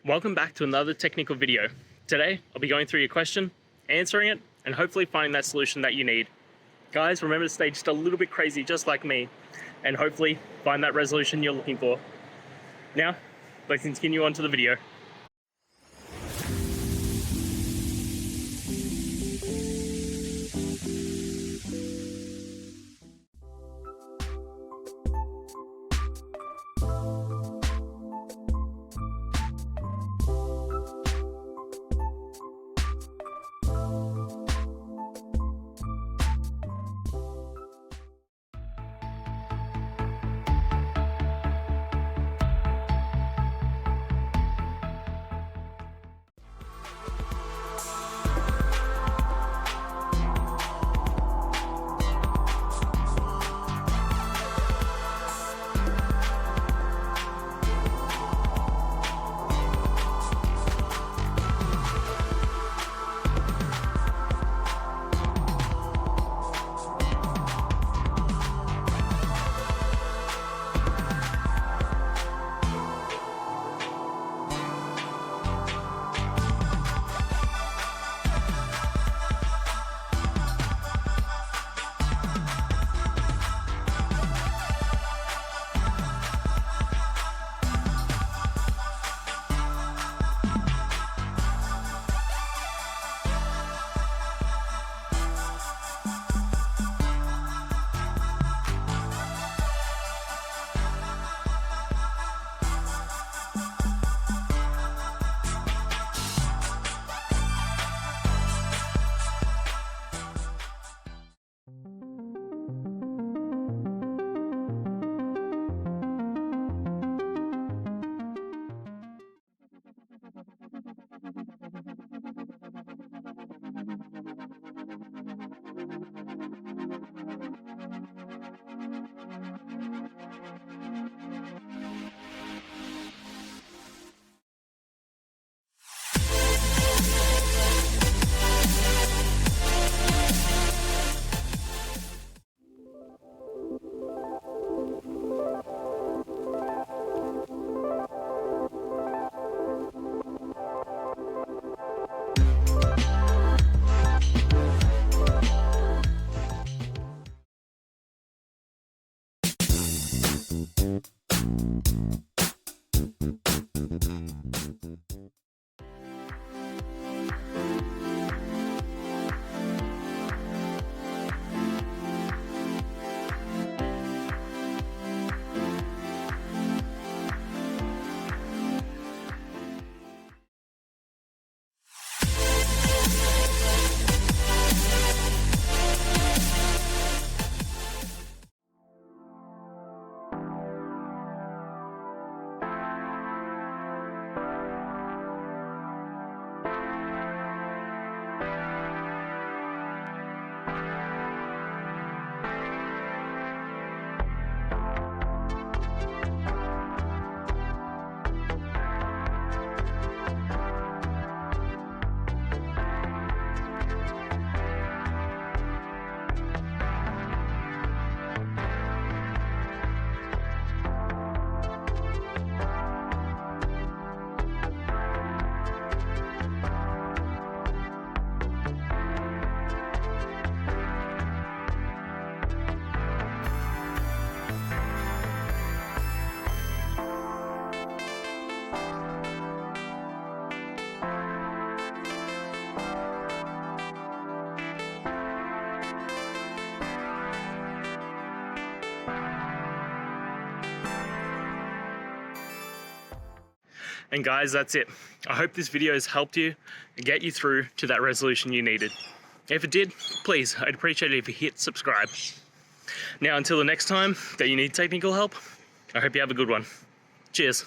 Welcome back to another technical video. Today, I'll be going through your question, answering it, and hopefully finding that solution that you need. Guys, remember to stay just a little bit crazy, just like me, and hopefully find that resolution you're looking for. Now, let's continue on to the video. And guys, that's it. I hope this video has helped you and get you through to that resolution you needed. If it did, please, I'd appreciate it if you hit subscribe. Now, until the next time that you need technical help, I hope you have a good one. Cheers.